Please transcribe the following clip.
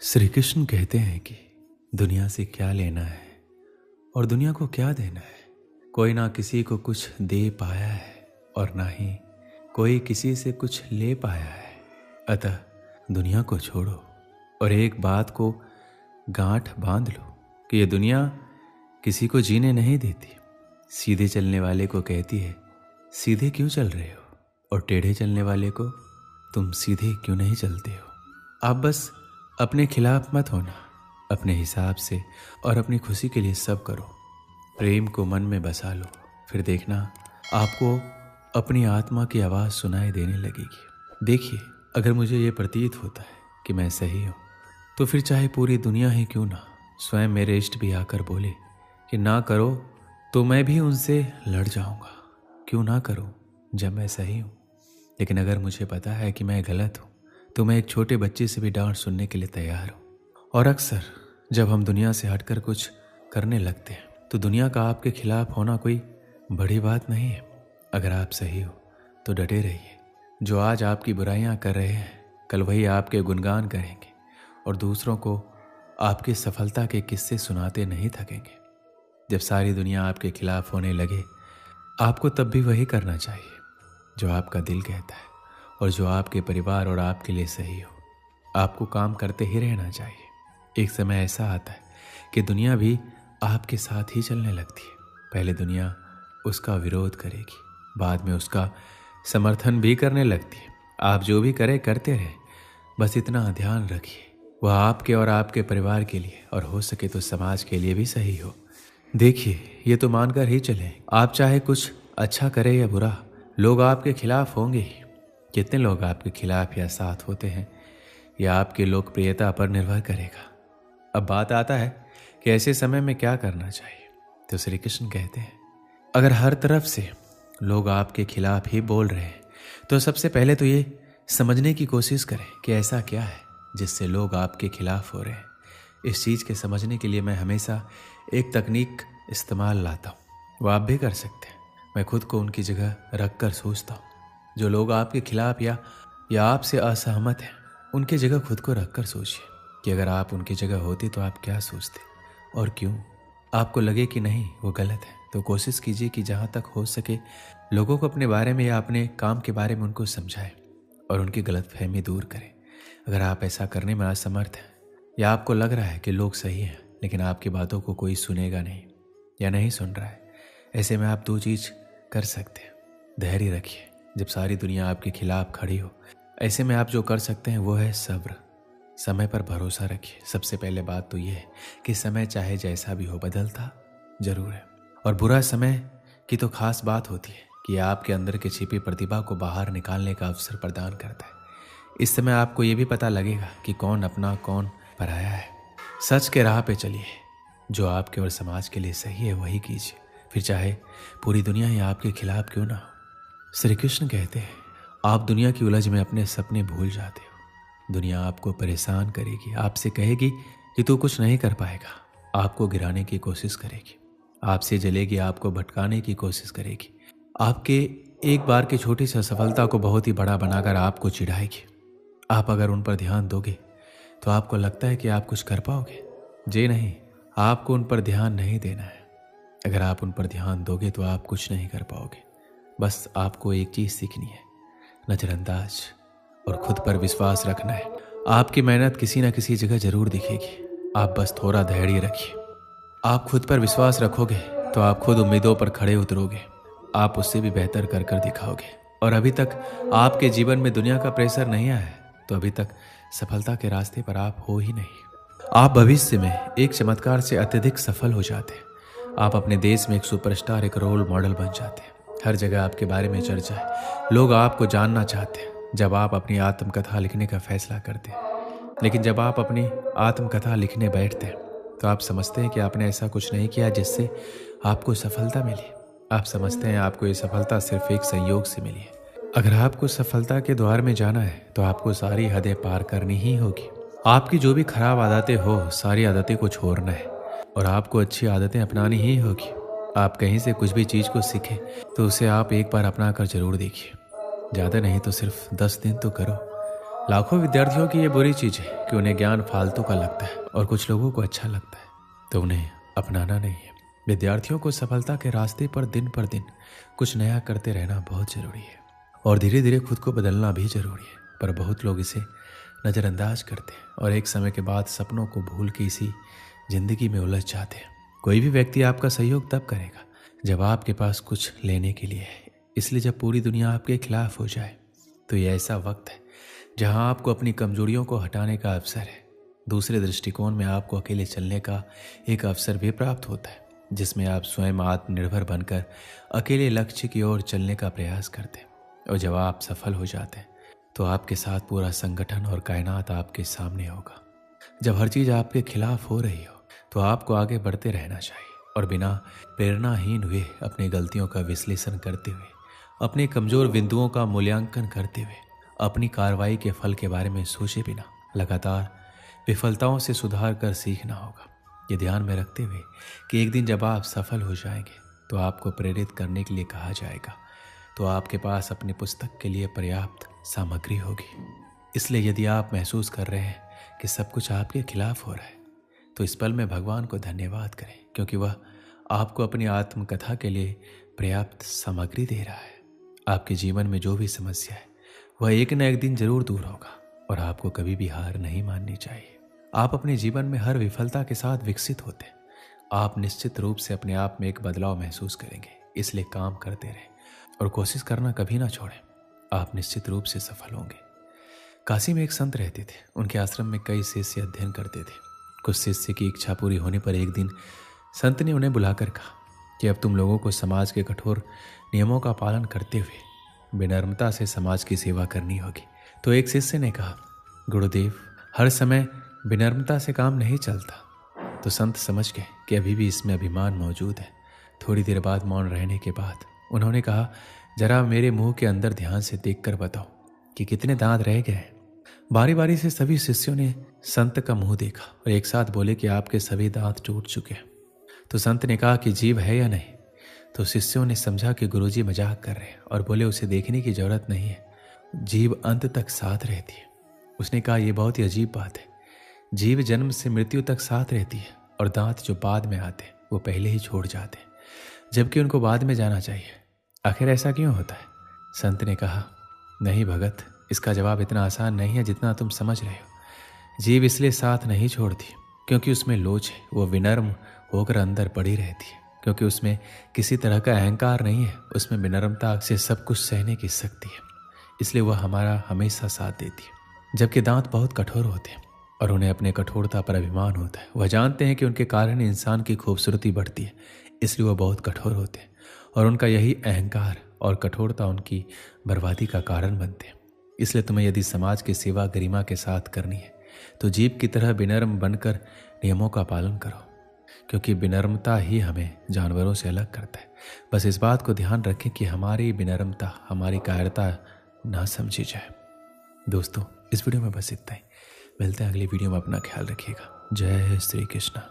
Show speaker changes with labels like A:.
A: श्री कृष्ण कहते हैं कि दुनिया से क्या लेना है और दुनिया को क्या देना है। कोई ना किसी को कुछ दे पाया है और ना ही कोई किसी से कुछ ले पाया है। अतः दुनिया को छोड़ो और एक बात को गांठ बांध लो कि ये दुनिया किसी को जीने नहीं देती। सीधे चलने वाले को कहती है सीधे क्यों चल रहे हो, और टेढ़े चलने वाले को तुम सीधे क्यों नहीं चलते हो। आप बस अपने खिलाफ मत होना, अपने हिसाब से और अपनी खुशी के लिए सब करो। प्रेम को मन में बसा लो, फिर देखना आपको अपनी आत्मा की आवाज़ सुनाई देने लगेगी। देखिए, अगर मुझे ये प्रतीत होता है कि मैं सही हूँ तो फिर चाहे पूरी दुनिया ही क्यों ना, स्वयं मेरे इष्ट भी आकर बोले कि ना करो तो मैं भी उनसे लड़ जाऊँगा। क्यों ना करूँ जब मैं सही हूँ। लेकिन अगर मुझे पता है कि मैं गलत हूँ तो मैं एक छोटे बच्चे से भी डांट सुनने के लिए तैयार हूँ। और अक्सर जब हम दुनिया से हटकर कुछ करने लगते हैं तो दुनिया का आपके खिलाफ होना कोई बड़ी बात नहीं है। अगर आप सही हो तो डटे रहिए। जो आज आपकी बुराइयां कर रहे हैं कल वही आपके गुणगान करेंगे और दूसरों को आपकी सफलता के किस्से सुनाते नहीं थकेंगे। जब सारी दुनिया आपके खिलाफ होने लगे आपको तब भी वही करना चाहिए जो आपका दिल कहता है और जो आपके परिवार और आपके लिए सही हो। आपको काम करते ही रहना चाहिए। एक समय ऐसा आता है कि दुनिया भी आपके साथ ही चलने लगती है। पहले दुनिया उसका विरोध करेगी, बाद में उसका समर्थन भी करने लगती है। आप जो भी करें करते रहें, बस इतना ध्यान रखिए वह आपके और आपके परिवार के लिए और हो सके तो समाज के लिए भी सही हो। देखिए, ये तो मानकर ही चलें, आप चाहे कुछ अच्छा करें या बुरा, लोग आपके खिलाफ होंगे ही। कितने लोग आपके खिलाफ या साथ होते हैं यह आपकी लोकप्रियता पर निर्भर करेगा। अब बात आता है कि ऐसे समय में क्या करना चाहिए। तो श्री कृष्ण कहते हैं अगर हर तरफ से लोग आपके खिलाफ ही बोल रहे हैं तो सबसे पहले तो ये समझने की कोशिश करें कि ऐसा क्या है जिससे लोग आपके खिलाफ हो रहे हैं। इस चीज़ के समझने के लिए मैं हमेशा एक तकनीक इस्तेमाल लाता हूँ, वो आप भी कर सकते हैं। मैं खुद को उनकी जगह रख कर सोचता हूँ। जो लोग आपके खिलाफ या आपसे असहमत हैं उनकी जगह खुद को रख कर सोचिए कि अगर आप उनकी जगह होते तो आप क्या सोचते और क्यों। आपको लगे कि नहीं वो गलत है तो कोशिश कीजिए कि जहाँ तक हो सके लोगों को अपने बारे में या अपने काम के बारे में उनको समझाएं और उनकी गलतफहमी दूर करें। अगर आप ऐसा करने में असमर्थ हैं या आपको लग रहा है कि लोग सही हैं लेकिन आपकी बातों को कोई सुनेगा नहीं या नहीं सुन रहा है, ऐसे में आप दो चीज़ कर सकते हैं। धैर्य रखिए जब सारी दुनिया आपके खिलाफ खड़ी हो। ऐसे में आप जो कर सकते हैं वो है सब्र। समय पर भरोसा रखिए। सबसे पहले बात तो ये है कि समय चाहे जैसा भी हो बदलता जरूर है, और बुरा समय की तो खास बात होती है कि आपके अंदर की छिपी प्रतिभा को बाहर निकालने का अवसर प्रदान करता है। इस समय आपको ये भी पता लगेगा कि कौन अपना कौन पराया है। सच के राह पे चलिए, जो आपके और समाज के लिए सही है वही कीजिए, फिर चाहे पूरी दुनिया ही आपके खिलाफ क्यों ना हो। श्री कृष्ण कहते हैं आप दुनिया की उलझ में अपने सपने भूल जाते हो। दुनिया आपको परेशान करेगी, आपसे कहेगी कि तू कुछ नहीं कर पाएगा, आपको गिराने की कोशिश करेगी, आपसे जलेगी, आपको भटकाने की कोशिश करेगी, आपके एक बार की छोटी सी असफलता को बहुत ही बड़ा बनाकर आपको चिढ़ाएगी। आप अगर उन पर ध्यान दोगे तो आपको लगता है कि आप कुछ कर पाओगे। जी नहीं, आपको उन पर ध्यान नहीं देना है। अगर आप उन पर ध्यान दोगे तो आप कुछ नहीं कर पाओगे। बस आपको एक चीज़ सीखनी है, नज़रअंदाज और खुद पर विश्वास रखना है। आपकी मेहनत किसी न किसी जगह जरूर दिखेगी। आप बस थोड़ा धैर्य रखिए। आप खुद पर विश्वास रखोगे तो आप खुद उम्मीदों पर खड़े उतरोगे। आप उससे भी बेहतर कर कर दिखाओगे। और अभी तक आपके जीवन में दुनिया का प्रेशर नहीं आया है तो अभी तक सफलता के रास्ते पर आप हो ही नहीं। आप भविष्य में एक चमत्कार से अत्यधिक सफल हो जाते हैं। आप अपने देश में एक सुपरस्टार, एक रोल मॉडल बन जाते हैं। हर जगह आपके बारे में चर्चा है, लोग आपको जानना चाहते हैं। जब आप अपनी आत्मकथा लिखने का फैसला करते हैं, लेकिन जब आप अपनी आत्मकथा लिखने बैठते हैं तो आप समझते हैं कि आपने ऐसा कुछ नहीं किया जिससे आपको सफलता मिली। आप समझते हैं आपको ये सफलता सिर्फ एक संयोग से मिली है। अगर आपको सफलता के द्वार में जाना है तो आपको सारी हदें पार करनी ही होगी। आपकी जो भी खराब आदतें हो सारी आदतें को छोड़ना है और आपको अच्छी आदतें अपनानी ही होगी। आप कहीं से कुछ भी चीज़ को सीखें तो उसे आप एक बार अपना कर जरूर देखिए। ज़्यादा नहीं तो सिर्फ 10 दिन तो करो। लाखों विद्यार्थियों की ये बुरी चीज़ है कि उन्हें ज्ञान फालतू का लगता है और कुछ लोगों को अच्छा लगता है, तो उन्हें अपनाना नहीं है। विद्यार्थियों को सफलता के रास्ते पर दिन कुछ नया करते रहना बहुत ज़रूरी है और धीरे धीरे खुद को बदलना भी ज़रूरी है। पर बहुत लोग इसे नज़रअंदाज करते हैं और एक समय के बाद सपनों को भूल के इसी ज़िंदगी में उलझ जाते हैं। कोई भी व्यक्ति आपका सहयोग तब करेगा जब आपके पास कुछ लेने के लिए है। इसलिए जब पूरी दुनिया आपके खिलाफ हो जाए तो ये ऐसा वक्त है जहां आपको अपनी कमजोरियों को हटाने का अवसर है। दूसरे दृष्टिकोण में आपको अकेले चलने का एक अवसर भी प्राप्त होता है, जिसमें आप स्वयं आत्मनिर्भर बनकर अकेले लक्ष्य की ओर चलने का प्रयास करते हैं। और जब आप सफल हो जाते हैं तो आपके साथ पूरा संगठन और कायनात आपके सामने होगा। जब हर चीज़ आपके खिलाफ हो रही हो तो आपको आगे बढ़ते रहना चाहिए और बिना प्रेरणाहीन हुए अपनी गलतियों का विश्लेषण करते हुए, अपने कमज़ोर बिंदुओं का मूल्यांकन करते हुए, अपनी कार्रवाई के फल के बारे में सोचे बिना लगातार विफलताओं से सुधार कर सीखना होगा। ये ध्यान में रखते हुए कि एक दिन जब आप सफल हो जाएंगे तो आपको प्रेरित करने के लिए कहा जाएगा, तो आपके पास अपनी पुस्तक के लिए पर्याप्त सामग्री होगी। इसलिए यदि आप महसूस कर रहे हैं कि सब कुछ आपके खिलाफ हो रहा है तो इस पल में भगवान को धन्यवाद करें, क्योंकि वह आपको अपनी आत्मकथा के लिए पर्याप्त सामग्री दे रहा है। आपके जीवन में जो भी समस्या है वह एक न एक दिन जरूर दूर होगा और आपको कभी भी हार नहीं माननी चाहिए। आप अपने जीवन में हर विफलता के साथ विकसित होते हैं। आप निश्चित रूप से अपने आप में एक बदलाव महसूस करेंगे, इसलिए काम करते रहें और कोशिश करना कभी ना छोड़ें। आप निश्चित रूप से सफल होंगे। काशी में एक संत रहते थे। उनके आश्रम में कई शिष्य अध्ययन करते थे। कुछ शिष्य की इच्छा पूरी होने पर एक दिन संत ने उन्हें बुलाकर कहा कि अब तुम लोगों को समाज के कठोर नियमों का पालन करते हुए विनम्रता से समाज की सेवा करनी होगी। तो एक शिष्य ने कहा, गुरुदेव, हर समय विनम्रता से काम नहीं चलता। तो संत समझ गए कि अभी भी इसमें अभिमान मौजूद है। थोड़ी देर बाद मौन रहने के बाद उन्होंने कहा, जरा मेरे मुंह के अंदर ध्यान से देखकर बताओ कि कितने दांत रह गए हैं। बारी बारी से सभी शिष्यों ने संत का मुंह देखा और एक साथ बोले कि आपके सभी दांत टूट चुके हैं। तो संत ने कहा कि जीभ है या नहीं। तो शिष्यों ने समझा कि गुरुजी मजाक कर रहे हैं और बोले उसे देखने की जरूरत नहीं है, जीभ अंत तक साथ रहती है। उसने कहा, यह बहुत ही अजीब बात है। जीभ जन्म से मृत्यु तक साथ रहती है और दांत जो बाद में आते हैं वो पहले ही छोड़ जाते हैं, जबकि उनको बाद में जाना चाहिए। आखिर ऐसा क्यों होता है? संत ने कहा, नहीं भगत, इसका जवाब इतना आसान नहीं है जितना तुम समझ रहे हो। जीभ इसलिए साथ नहीं छोड़ती क्योंकि उसमें लोच है। वो विनम्र होकर अंदर पड़ी रहती है क्योंकि उसमें किसी तरह का अहंकार नहीं है। उसमें विनम्रता से सब कुछ सहने की शक्ति है, इसलिए वह हमारा हमेशा साथ देती है। जबकि दांत बहुत कठोर होते हैं और उन्हें अपने कठोरता पर अभिमान होता है। वह जानते हैं कि उनके कारण इंसान की खूबसूरती बढ़ती है, इसलिए वह बहुत कठोर होते हैं और उनका यही अहंकार और कठोरता उनकी बर्बादी का कारण बनते हैं। इसलिए तुम्हें यदि समाज की सेवा गरिमा के साथ करनी है तो जीभ की तरह विनम्र बनकर नियमों का पालन करो, क्योंकि विनम्रता ही हमें जानवरों से अलग करता है। बस इस बात को ध्यान रखें कि हमारी विनम्रता हमारी कायरता ना समझी जाए। दोस्तों, इस वीडियो में बस इतना ही। मिलते हैं अगली वीडियो में। अपना ख्याल रखिएगा। जय श्री कृष्ण।